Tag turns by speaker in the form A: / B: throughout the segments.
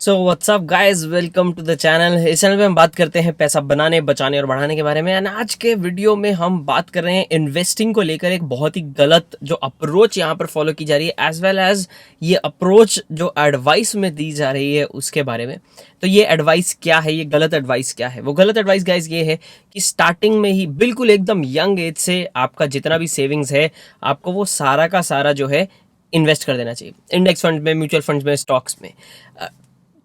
A: So what's up guys, welcome to the channel. इस channel में हम बात करते हैं पैसा बनाने, बचाने और बढ़ाने के बारे में। एंड आज के वीडियो में हम बात कर रहे हैं इन्वेस्टिंग को लेकर एक बहुत ही गलत जो अप्रोच यहाँ पर फॉलो की जा रही है, एज वेल एज ये अप्रोच जो एडवाइस में दी जा रही है उसके बारे में। तो ये एडवाइस क्या है, ये गलत एडवाइस क्या है? वो गलत एडवाइस गाइस ये है कि स्टार्टिंग में ही बिल्कुल एकदम यंग एज से आपका जितना भी सेविंग्स है आपको वो सारा का सारा जो है इन्वेस्ट कर देना चाहिए, इंडेक्स फंड में, म्यूचुअल फंड्स में, स्टॉक्स में।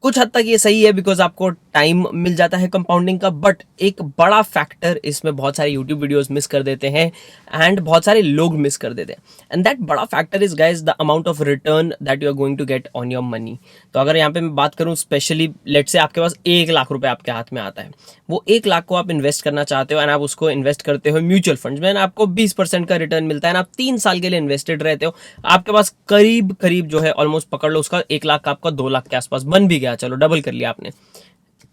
A: कुछ हद तक ये सही है बिकॉज आपको टाइम मिल जाता है कंपाउंडिंग का, बट एक बड़ा फैक्टर इसमें बहुत सारे यूट्यूब वीडियोस मिस कर देते हैं एंड बहुत सारे लोग मिस कर देते हैं। एंड दैट बड़ा factor is guys the amount of return that you are going to get on your money. तो अगर यहाँ पे मैं बात करूँ स्पेशली, लेट से आपके पास 1 लाख रुपए आपके हाथ में आता है, वो 1 लाख को आप इन्वेस्ट करना चाहते हो एंड आप उसको इन्वेस्ट करते हो म्यूचुअल फंड्स में, आपको 20% का रिटर्न मिलता है, आप 3 साल के लिए इन्वेस्टेड रहते हो, आपके पास करीब करीब जो है ऑलमोस्ट पकड़ लो उसका 1 लाख का आपका 2 लाख के आसपास बन भी गया, चलो डबल कर लिया आपने।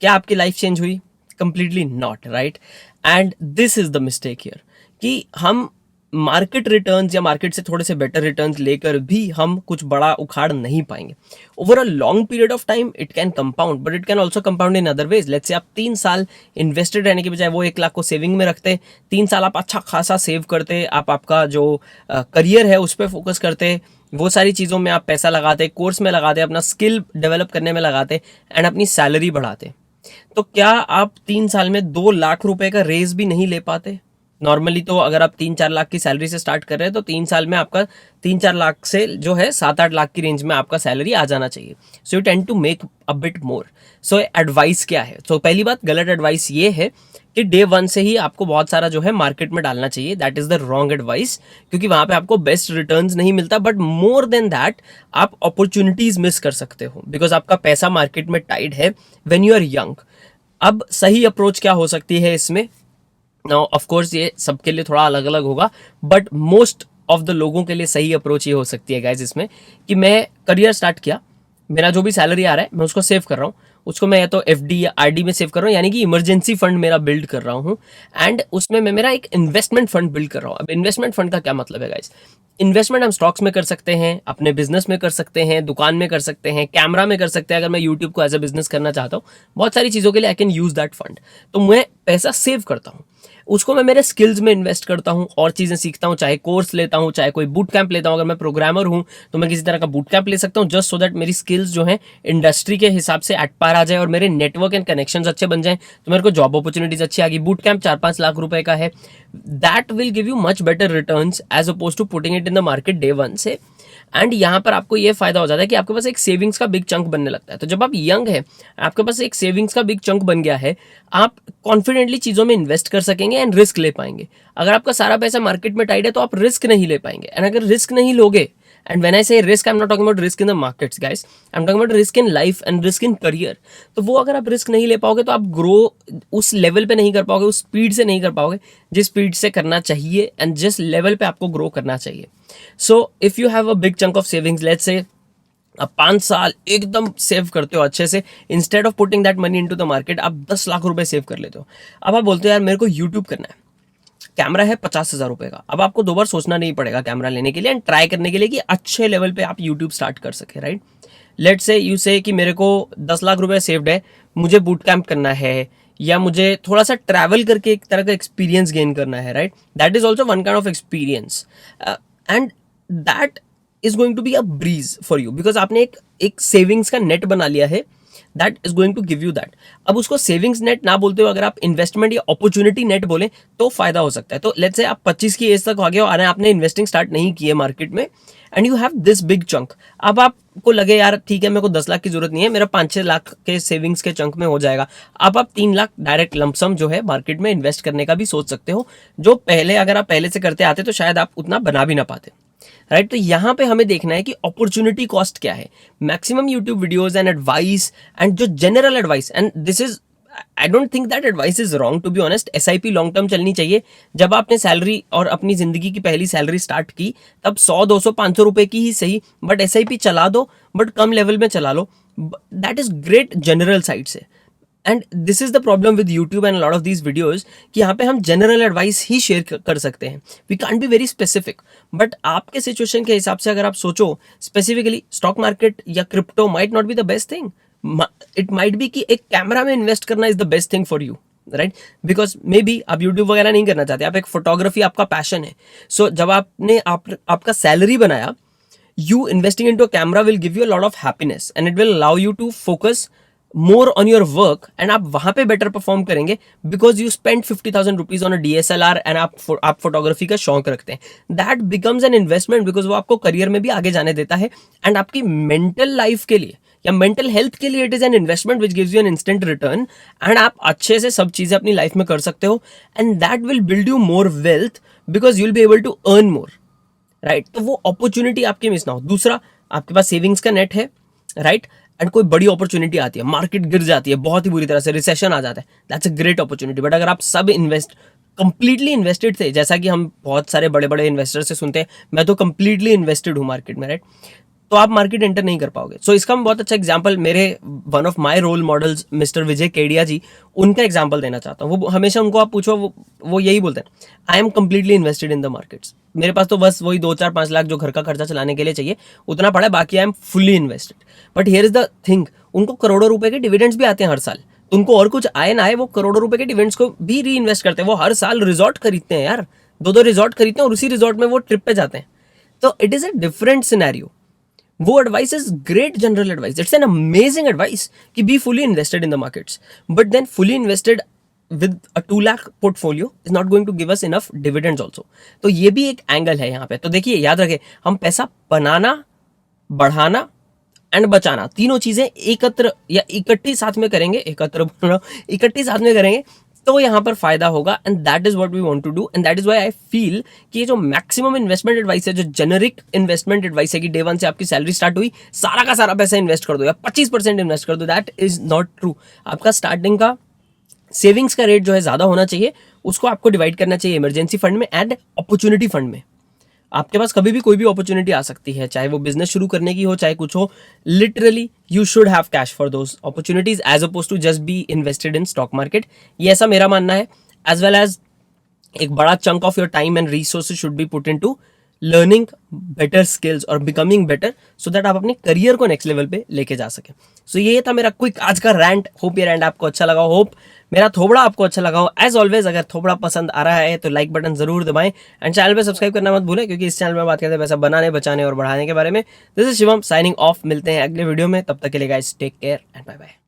A: क्या आपकी लाइफ चेंज हुई? Completely not, right? And this is the mistake here कि हम मार्केट रिटर्न्स या मार्केट से थोड़े से बेटर रिटर्न्स लेकर भी हम कुछ बड़ा उखाड़ नहीं पाएंगे। Over a long period of time it can compound, but it can also compound in other ways. Let's say आप 3 साल इन्वेस्टेड रहने के बजाय वो 1 लाख को सेविंग में रखते, 3 साल आप अच्छा खासा सेव करते, आप आपका जो करियर है उस पर फोकस करते, वो सारी चीज़ों में आप पैसा लगाते, कोर्स में लगाते, अपना स्किल डेवलप करने में लगाते एंड अपनी सैलरी बढ़ाते। तो क्या आप 3 साल में 2 लाख रुपए का रेज भी नहीं ले पाते? नॉर्मली तो अगर आप 3-4 लाख की सैलरी से स्टार्ट कर रहे हैं तो 3 साल में आपका 3-4 लाख से जो है 7-8 लाख की रेंज में आपका सैलरी आ जाना चाहिए। So you tend to make a bit more. So advice क्या है? तो पहली बात, गलत एडवाइस ये है कि डे वन से ही आपको बहुत सारा जो है मार्केट में डालना चाहिए। That is the wrong advice, क्योंकि वहां पे आपको बेस्ट रिटर्न्स नहीं मिलता, बट मोर देन दैट आप अपॉर्चुनिटीज मिस कर सकते हो बिकॉज आपका पैसा मार्केट में टाइड है व्हेन यू आर यंग। अब सही अप्रोच क्या हो सकती है इसमें? नाउ ऑफ कोर्स ये सबके लिए थोड़ा अलग अलग होगा, बट मोस्ट ऑफ द लोगों के लिए सही अप्रोच ये हो सकती है गाइज इसमें कि मैं करियर स्टार्ट किया, मेरा जो भी सैलरी आ रहा है मैं उसको सेव कर रहा हूँ, उसको मैं या तो एफडी या आरडी में सेव कर रहा हूँ, यानी कि इमरजेंसी फंड मेरा बिल्ड कर रहा हूँ, एंड उसमें मैं मेरा एक इन्वेस्टमेंट फंड बिल्ड कर रहा हूँ। अब इन्वेस्टमेंट फंड का क्या मतलब है गाइज? इन्वेस्टमेंट हम स्टॉक्स में कर सकते हैं, अपने बिजनेस में कर सकते हैं, दुकान में कर सकते हैं, कैमरा में कर सकते हैं। अगर मैं यूट्यूब को एज अ बिजनेस करना चाहता हूँ, बहुत सारी चीज़ों के लिए I can use that fund. तो मैं पैसा सेव करता हूँ, उसको मैं मेरे स्किल्स में इन्वेस्ट करता हूँ और चीज़ें सीखता हूँ, चाहे कोर्स लेता हूँ, चाहे कोई बूट कैंप लेता हूँ। अगर मैं प्रोग्रामर हूँ तो मैं किसी तरह का बूट कैंप ले सकता हूँ, जस्ट सो दैट मेरी स्किल्स जो है इंडस्ट्री के हिसाब से एट पार आ जाए और मेरे नेटवर्क एंड कनेक्शंस अच्छे बन जाएं, तो मेरे को जॉब अपॉर्चुनिटीज अच्छी आ गई। बूट कैंप 4-5 लाख रुपए का है, that will give you much better returns as oppose to putting it in the market day one से। एंड यहाँ पर आपको ये फायदा हो जाता है कि आपके पास एक सेविंग्स का बिग चंक बनने लगता है। तो जब आप यंग है, आपके पास एक सेविंग्स का बिग चंक बन गया है, आप कॉन्फिडेंटली चीज़ों में इन्वेस्ट कर सकेंगे एंड रिस्क ले पाएंगे। अगर आपका सारा पैसा मार्केट में टाइड है तो आप रिस्क नहीं ले पाएंगे, एंड अगर रिस्क नहीं लोगे, एंड व्हेन आई से risk, I am not talking about risk in the markets guys, I am talking about risk in life and risk in career. तो वो अगर आप रिस्क नहीं ले पाओगे तो आप ग्रो उस लेवल पे नहीं कर पाओगे, उस स्पीड से नहीं कर पाओगे जिस स्पीड से करना चाहिए एंड जिस लेवल पे आपको ग्रो करना चाहिए। So if you have a big chunk of savings, let's say अब 5 साल एकदम सेव करते हो अच्छे से, instead of putting that money into the market आप 10 लाख रुपए सेव कर लेते हो। अब आप बोलते हो यार मेरे को यूट्यूब करना है, कैमरा है 50,000 रुपए का। अब आपको 2 बार सोचना नहीं पड़ेगा कैमरा लेने के लिए एंड ट्राई करने के लिए कि अच्छे लेवल पे आप यूट्यूब स्टार्ट कर सके, राइट? लेट से यू से कि मेरे को 10 लाख रुपए सेव्ड है, मुझे बूट कैंप करना है या मुझे थोड़ा सा ट्रैवल करके एक तरह का एक्सपीरियंस गेन करना है, right? That is also one kind of experience and that is going to be a breeze for you because आपने एक सेविंग्स का नेट बना लिया है, that is going to give you that. अब उसको सेविंग्स नेट ना बोलते हो, अगर आप इन्वेस्टमेंट या अपॉर्चुनिटी नेट बोले तो फायदा हो सकता है। तो लेट्स से आप 25 की एज तक आ गए हो और आपने इन्वेस्टिंग स्टार्ट नहीं की है मार्केट में, and you have this big chunk. अब आपको लगे यार ठीक है मेरे को 10 लाख की जरूरत नहीं है, मेरा 5-6 लाख के सेविंग्स के चंक में हो जाएगा। अब आप 3 लाख डायरेक्ट लमसम जो है मार्केट में इन्वेस्ट करने का भी सोच सकते हो, जो पहले अगर आप पहले से करते आते तो शायद आप उतना बना भी ना पाते, राइट? तो यहाँ पे हमें देखना है कि अपॉर्चुनिटी कॉस्ट क्या है। Maximum YouTube videos and advice and जो general advice, and this is, I don't think that advice is wrong to be honest. SIP long term चलनी चाहिए। जब आपने सैलरी और अपनी जिंदगी की पहली सैलरी स्टार्ट की तब 100, 200, 500 रुपए की ही सही, बट एसआईपी चला दो, बट कम लेवल में चला लो। That is great general side से। And this is the problem with YouTube and lot of these videos कि यहाँ पे हम जनरल एडवाइस ही शेयर कर सकते हैं, we can't be very specific. But आपके सिचुएशन के हिसाब से अगर आप सोचो स्पेसिफिकली, स्टॉक मार्केट या crypto might not be the best thing, it might be कि एक कैमरा में इन्वेस्ट करना is the best thing for you, right? Because maybe आप यूट्यूब वगैरह नहीं करना चाहते, आप एक फोटोग्राफी आपका पैशन है. सो जब आपने आपका सैलरी बनाया, you investing into a camera will give you a lot of happiness and it will allow you to focus more on your work and आप वहां पे better perform करेंगे because you spent 50,000 rupees on a DSLR and आप photography का शौक रखते हैं. That becomes an investment because वो आपको करियर में भी आगे जाने देता है and आपकी mental life के लिए या मेंटल हेल्थ के लिए it is an investment which gives you an instant return and आप अच्छे से सब चीजें अपनी लाइफ में कर सकते हो and that will build you more wealth because you will be able to earn more, right? तो वो अपॉर्चुनिटी आपकी मिस ना हो. दूसरा, आपके पास सेविंग्स का नेट है, राइट? एंड कोई बड़ी अपॉर्चुनिटी आती है, मार्केट गिर जाती है बहुत ही बुरी तरह से, रिसेशन आ जाता है, that's a great opportunity. But अगर आप सब कंप्लीटली इन्वेस्टेड थे, जैसा कि हम बहुत सारे बड़े बड़े इन्वेस्टर से सुनते हैं, मैं तो कंप्लीटली इन्वेस्टेड हूँ मार्केट में, राइट? तो आप मार्केट एंटर नहीं कर पाओगे. सो इसका मैं बहुत अच्छा एग्जांपल मेरे one of my role models mister Vijay Kedia ji, उनका एग्जांपल देना चाहता हूँ. वो हमेशा, उनको आप पूछो, वो यही बोलते हैं, I am completely invested in the markets. मेरे पास तो बस वही 2-4-5 लाख जो घर का खर्चा चलाने के लिए चाहिए उतना पड़ा है, बाकी I am fully invested. But here is the thing, उनको करोड़ों रुपए के डिविडेंड्स भी आते हैं हर साल. तो उनको और कुछ आए ना आए, वो करोड़ों रुपए के डिविडेंड्स को भी री इन्वेस्ट करते हैं. वो हर साल रिजॉर्ट खरीदते हैं यार, 2-2 रिजॉर्ट खरीदते हैं और उसी रिजॉर्ट में वो ट्रिप पे जाते हैं. तो it is a different scenario. वो advice is great general advice, it's an amazing advice कि be fully invested in the markets. But then fully invested with a 2 lakh portfolio is not going to give us enough dividends also. तो ये भी एक angle है यहाँ पे. तो देखिए, याद रखें, हम पैसा बनाना, बढ़ाना एंड बचाना, तीनों चीजें एकत्र या इकट्ठी साथ में करेंगे, इकट्ठी साथ में करेंगे तो यहाँ पर फायदा होगा. And that is what we want to do and that is why I feel कि ये जो मैक्सिमम इन्वेस्टमेंट एडवाइस है, जो जेनरिक इन्वेस्टमेंट एडवाइस है कि डे वन से आपकी सैलरी स्टार्ट हुई, सारा का सारा पैसा इन्वेस्ट कर दो या 25% इन्वेस्ट कर दो, दैट इज नॉट ट्रू. आपका स्टार्टिंग का सेविंग्स का रेट जो है ज्यादा होना चाहिए, उसको आपको डिवाइड करना चाहिए इमरजेंसी फंड में एंड अपॉर्चुनिटी फंड में. आपके पास कभी भी कोई भी अपॉर्चुनिटी आ सकती है, चाहे वो बिजनेस शुरू करने की हो, चाहे कुछ हो. Literally you should have cash for those opportunities as oppose to just be invested in stock market. ये ऐसा मेरा मानना है. एज वेल एज एक बड़ा chunk of your time and resources should be put in to learning better skills और becoming better, so that आप अपने करियर को नेक्स्ट लेवल पे लेके जा सके. सो ये था मेरा क्विक आज का रैंट. होप ये रैंट आपको अच्छा लगा, होप मेरा थोबड़ा आपको अच्छा लगा हो. एज ऑलवेज, अगर थोबड़ा पसंद आ रहा है तो लाइक बटन जरूर दबाएं एंड चैनल पे सब्सक्राइब करना मत भूलें, क्योंकि इस चैनल में बात करते हैं पैसा बनाने, बचाने और बढ़ाने के बारे में. This is Shivam signing off. मिलते हैं अगले वीडियो में, तब तक के लिए guys take care and bye bye.